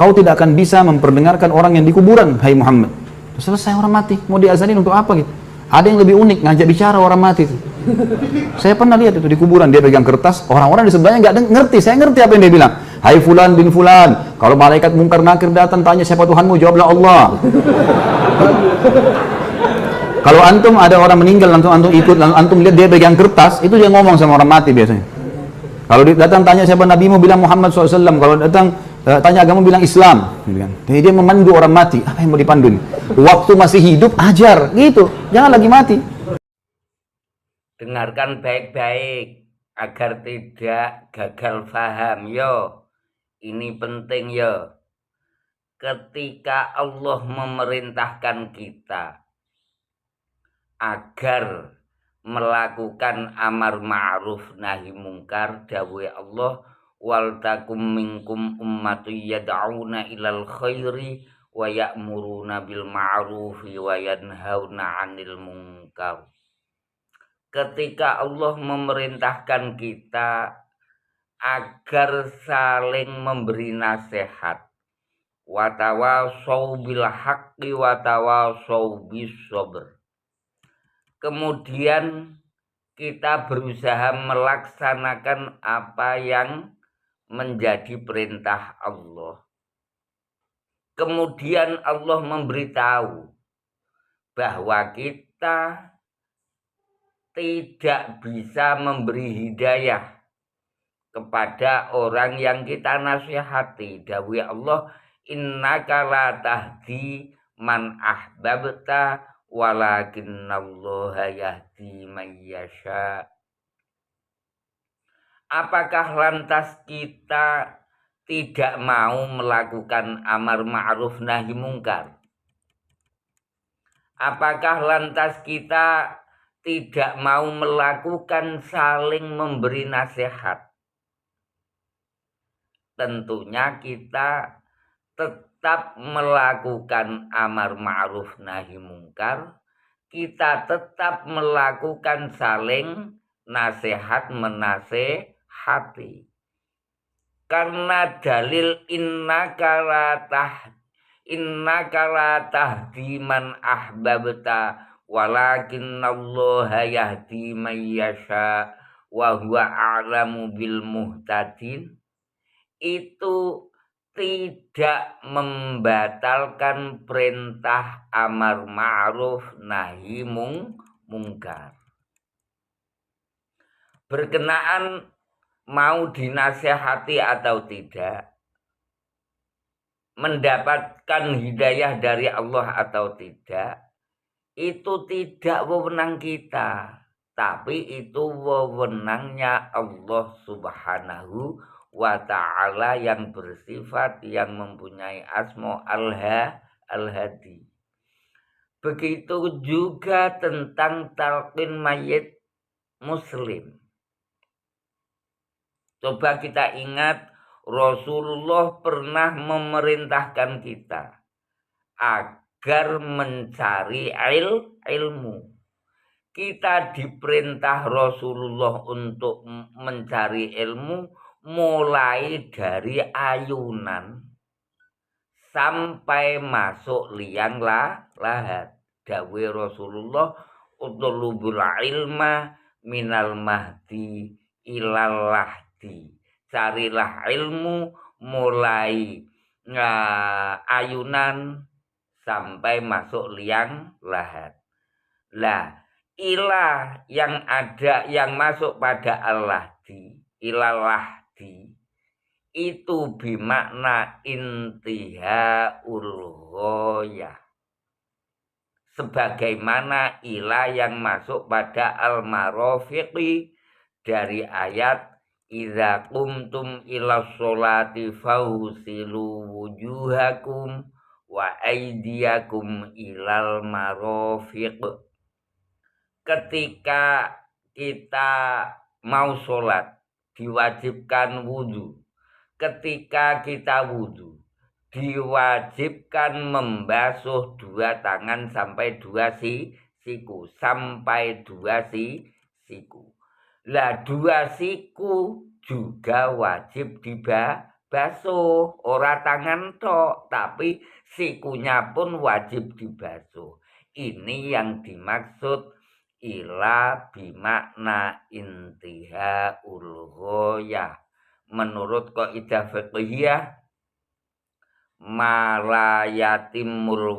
Kau tidak akan bisa memperdengarkan orang yang di kuburan, hai Muhammad. Selesai orang mati, mau diazanin untuk apa gitu? Ada yang lebih unik, ngajak bicara orang mati itu. Saya pernah lihat itu di kuburan, dia pegang kertas, orang-orang di sebelahnya nggak ngerti, saya ngerti apa yang dia bilang. Hai fulan bin fulan, kalau malaikat mungkar nakir datang tanya siapa Tuhanmu, jawablah Allah. Kalau antum ada orang meninggal, antum ikut, antum lihat dia pegang kertas, itu dia ngomong sama orang mati biasanya. Kalau datang tanya siapa nabimu, bilang Muhammad SAW. Kalau datang tanya agama, bilang Islam. Jadi dia memandu orang mati. Apa yang mau dipandu? Waktu masih hidup ajar, gitu. Jangan lagi mati. Dengarkan baik-baik agar tidak gagal faham yo. Ini penting yo. Ketika Allah memerintahkan kita agar melakukan amar ma'ruf nahi mungkar, dawuh Allah, wal takum minkum ummatu yad'una ilal khairi wa ya'muruna bil ma'rufi wa yanhauna 'anil munkar. Ketika Allah memerintahkan kita agar saling memberi nasihat, watawasau bil haqqi watawasau bis sabr. Kemudian kita berusaha melaksanakan apa yang menjadi perintah Allah. Kemudian Allah memberitahu bahwa kita tidak bisa memberi hidayah kepada orang yang kita nasihati. Dawuh Allah, innaka la tahdi man ahbabta walakinnallaha yahdi man yasha. Apakah lantas kita tidak mau melakukan amar ma'ruf nahi mungkar? Apakah lantas kita tidak mau melakukan saling memberi nasihat? Tentunya kita tetap melakukan amar ma'ruf nahi mungkar, kita tetap melakukan saling nasihat menasehati. Karena dalil innaka la tahdi man ahbabta walakinnallaha yahdi man yasha wa huwa a'lamu bil muhtadin, itu tidak membatalkan perintah amar ma'ruf nahi mungkar. Berkenaan mau dinasihati atau tidak, mendapatkan hidayah dari Allah atau tidak, itu tidak wewenang kita, tapi itu wewenangnya Allah Subhanahu wa ta'ala yang bersifat, yang mempunyai asma al-hadi. Begitu juga tentang talqin mayit muslim. Coba kita ingat, Rasulullah pernah memerintahkan kita agar mencari ilmu. Kita diperintah Rasulullah untuk mencari ilmu mulai dari ayunan sampai masuk liang lahat. Dawuh Rasulullah, utlubul ilma minal mahdi ilal lahdi. Carilah ilmu mulai ayunan sampai masuk liang lahat. Lah, ilah yang ada, yang masuk pada al-lahdi, ilallah, itu bimakna intihaul ghayah. Sebagaimana ilah yang masuk pada al-marafiqi dari ayat idza qumtum ila sholati fausilu wujuhakum wa aydiyakum ilal marafiq. Ketika kita mau sholat diwajibkan wudhu. Ketika kita wudhu diwajibkan membasuh dua tangan sampai dua siku, sampai dua siku. Lah dua siku juga wajib basuh, ora tangan tok, tapi sikunya pun wajib dibasuh. Ini yang dimaksud ila bimakna intiha ghayah. Menurut kaidah fiqhiyah, mala yatimul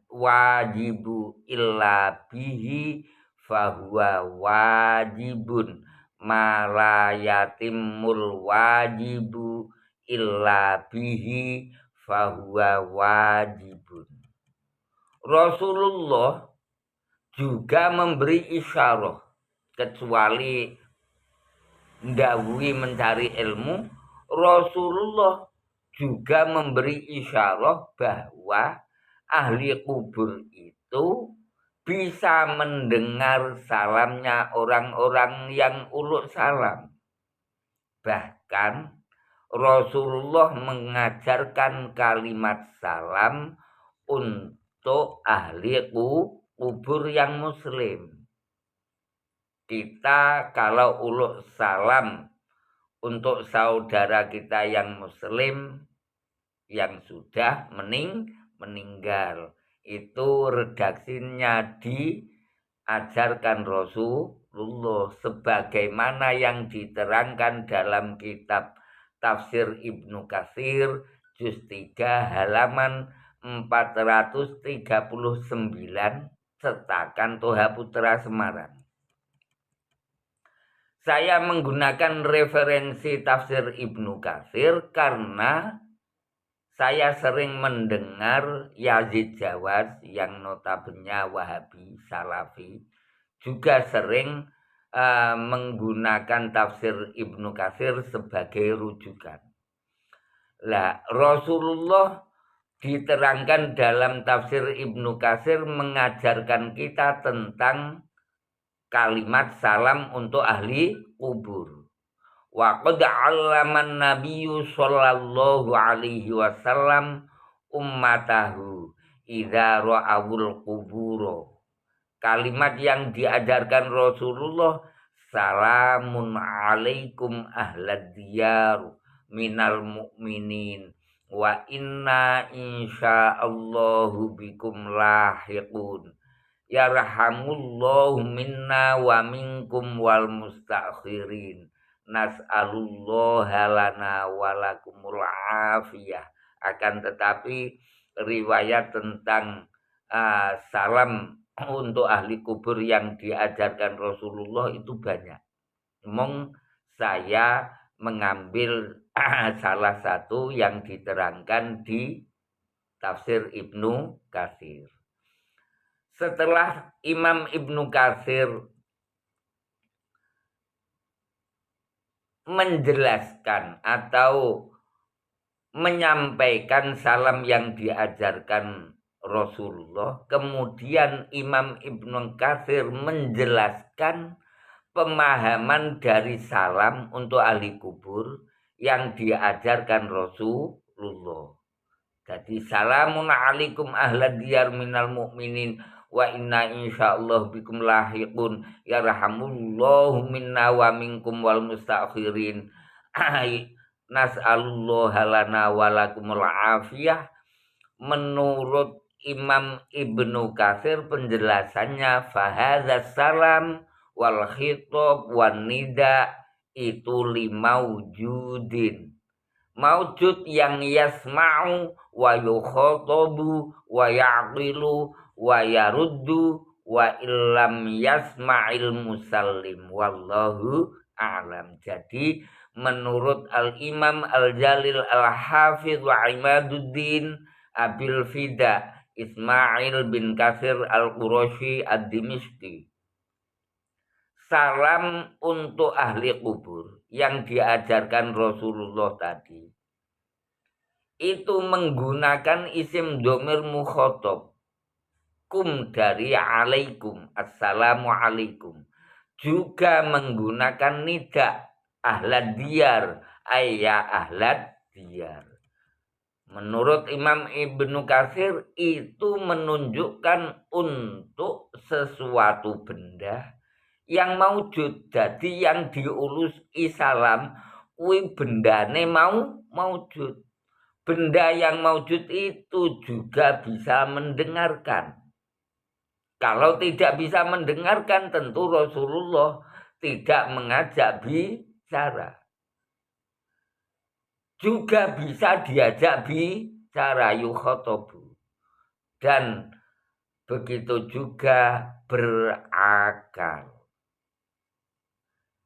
wajibu illa bihi fahuwa wajibun, mala yatimul wajibu illa bihi fahuwa wajibun. Rasulullah juga memberi isyarah, kecuali ndawuhi mencari ilmu, Rasulullah juga memberi isyarah bahwa ahli kubur itu bisa mendengar salamnya orang-orang yang uluk salam. Bahkan Rasulullah mengajarkan kalimat salam untuk ahli kubur yang muslim. Kita kalau uluk salam untuk saudara kita yang muslim yang sudah meninggal, itu redaksinya diajarkan Rasulullah sebagaimana yang diterangkan dalam kitab Tafsir Ibnu Katsir juz 3 halaman 439 cetakan Toha Putra Semarang. Saya menggunakan referensi tafsir Ibnu Katsir karena saya sering mendengar Yazid Jawas yang notabene Wahabi Salafi juga sering menggunakan tafsir Ibnu Katsir sebagai rujukan. Lah, Rasulullah diterangkan dalam tafsir Ibnu Katsir mengajarkan kita tentang kalimat salam untuk ahli kubur. Wa qad 'allaman nabiyyu sallallahu alaihi wasallam ummatahu idza ra'awul qubur. Kalimat yang diajarkan Rasulullah, salamun alaikum ahlad diyar minal mu'minin wa inna insyaallahu bikum lahiqun. Yarhamullahu minna wa minkum wal mustakhirin. Nas'alullaha lana wa lakumul afiyah. Akan tetapi riwayat tentang salam untuk ahli kubur yang diajarkan Rasulullah itu banyak. Saya mengambil salah satu yang diterangkan di tafsir Ibnu Katsir. Setelah Imam Ibnu Katsir menjelaskan atau menyampaikan salam yang diajarkan Rasulullah, kemudian Imam Ibnu Katsir menjelaskan pemahaman dari salam untuk ahli kubur yang diajarkan Rasulullah. Jadi salamun alaikum ahlad diyar minal mu'minin wa inna insyaallah bikum lahiqun yarhamullahu minna wa minkum wal mustakhirin. Nas'alullaha lana wa lakumul afiyah. Menurut Imam Ibnu Katsir penjelasannya, fahadzas salam wal khitab wan nida itu limaujudin. Maujud yang yasma'u wa yukhatabu wa ya'qilu wa yaruddu wa illam yasma'il musallim wallahu a'lam. Jadi menurut Al-Imam Al-Jalil Al-Hafidh wa Imaduddin Abil Fida Ismail bin Katsir Al-Qurashi Ad-Dimishqi, salam untuk ahli kubur yang diajarkan Rasulullah tadi itu menggunakan isim dhamir mukhatab, kum dari alaikum, assalamu alaikum, juga menggunakan nida ahlad diyar, ayya ahlad diyar. Menurut Imam Ibnu Katsir itu menunjukkan untuk sesuatu benda yang maujud. Jadi yang diulus isalam kuwi bendane maujud. Benda yang maujud itu juga bisa mendengarkan. Kalau tidak bisa mendengarkan, tentu Rasulullah tidak mengajak bicara. Juga bisa diajak bicara, yukhotobu. Dan begitu juga berakal.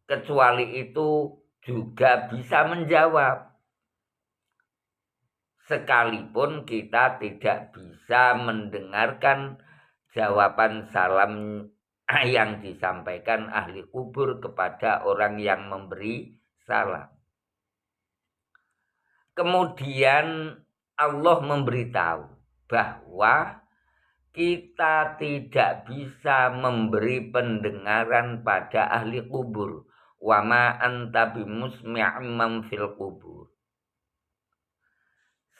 Kecuali itu juga bisa menjawab. Sekalipun kita tidak bisa mendengarkan jawaban salam yang disampaikan ahli kubur kepada orang yang memberi salam. Kemudian Allah memberitahu bahwa kita tidak bisa memberi pendengaran pada ahli kubur. Wa ma anta bimusmi'am fil kubur.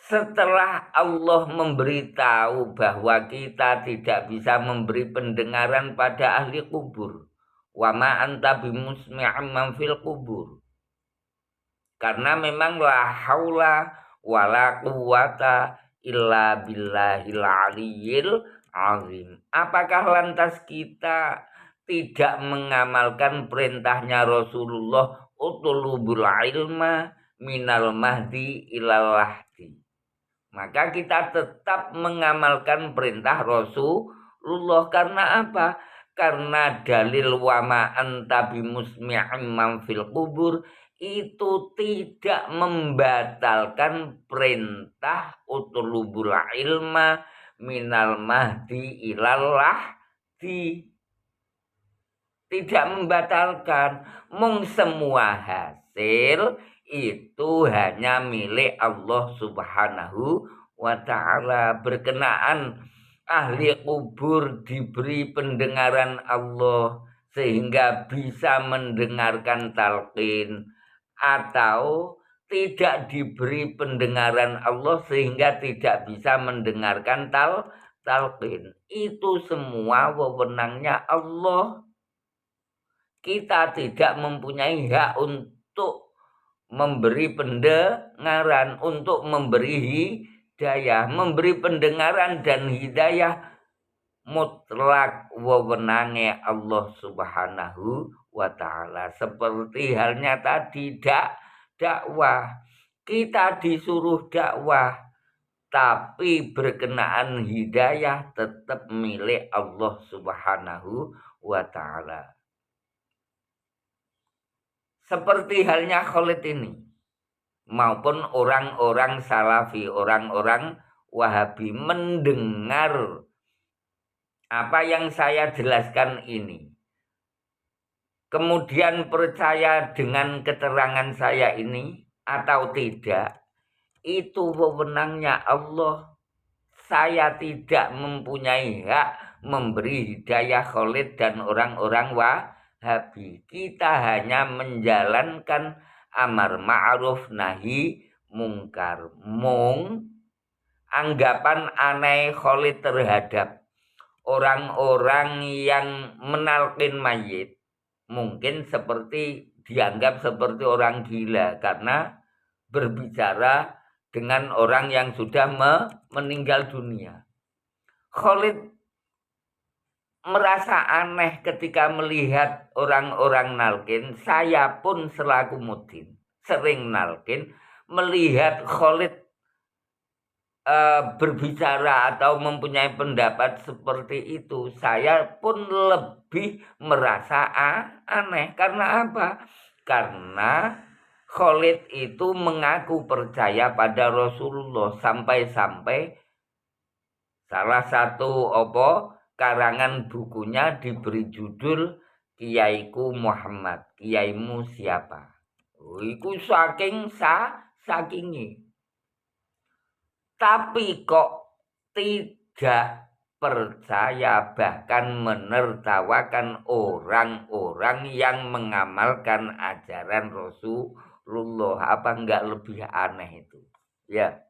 Setelah Allah memberitahu bahwa kita tidak bisa memberi pendengaran pada ahli kubur, wa ma anta bimusmi'am fil kubur. Karena memang la haula wala quwata illa billahil aliyyil azim. Apakah lantas kita tidak mengamalkan perintahnya Rasulullah utulubul ilma minal mahdi ilal lahdi? Maka kita tetap mengamalkan perintah Rasulullah. Karena apa? Karena dalil wama anta bimusmi'am fil kubur itu tidak membatalkan perintah utulubul ilma minal mahdi ilal lahdi. Tidak membatalkan. Mung semua hasil itu hanya milik Allah Subhanahu wa ta'ala. Berkenaan ahli kubur diberi pendengaran Allah sehingga bisa mendengarkan talqin, atau tidak diberi pendengaran Allah sehingga tidak bisa mendengarkan talqin. Itu semua wewenangnya Allah. Kita tidak mempunyai hak untuk memberi pendengaran, untuk memberi hidayah. Memberi pendengaran dan hidayah mutlak wewenangnya Allah Subhanahu wa ta'ala. Seperti halnya tadi dakwah. Kita disuruh dakwah, tapi berkenaan hidayah tetap milik Allah Subhanahu wa ta'ala. Seperti halnya Khalid ini, maupun orang-orang Salafi, orang-orang Wahabi mendengar apa yang saya jelaskan ini, kemudian percaya dengan keterangan saya ini atau tidak, itu wewenangnya Allah. Saya tidak mempunyai hak memberi hidayah Khalid dan orang-orang Wahabi. Kita hanya menjalankan amar ma'ruf nahi mungkar. Anggapan aneh Khalid terhadap orang-orang yang menalkin mayit mungkin dianggap seperti orang gila karena berbicara dengan orang yang sudah meninggal dunia. Khalid merasa aneh ketika melihat orang-orang nalkin. Saya pun selaku mudin sering nalkin, melihat Khalid berbicara atau mempunyai pendapat seperti itu, saya pun lebih merasa aneh. Karena apa? Karena Khalid itu mengaku percaya pada Rasulullah sampai-sampai salah satu karangan bukunya diberi judul Kiaiku Muhammad, kiaimu siapa? Iku sakingi. Tapi kok tidak percaya, bahkan menertawakan orang-orang yang mengamalkan ajaran Rasulullah. Apa enggak lebih aneh itu? Ya.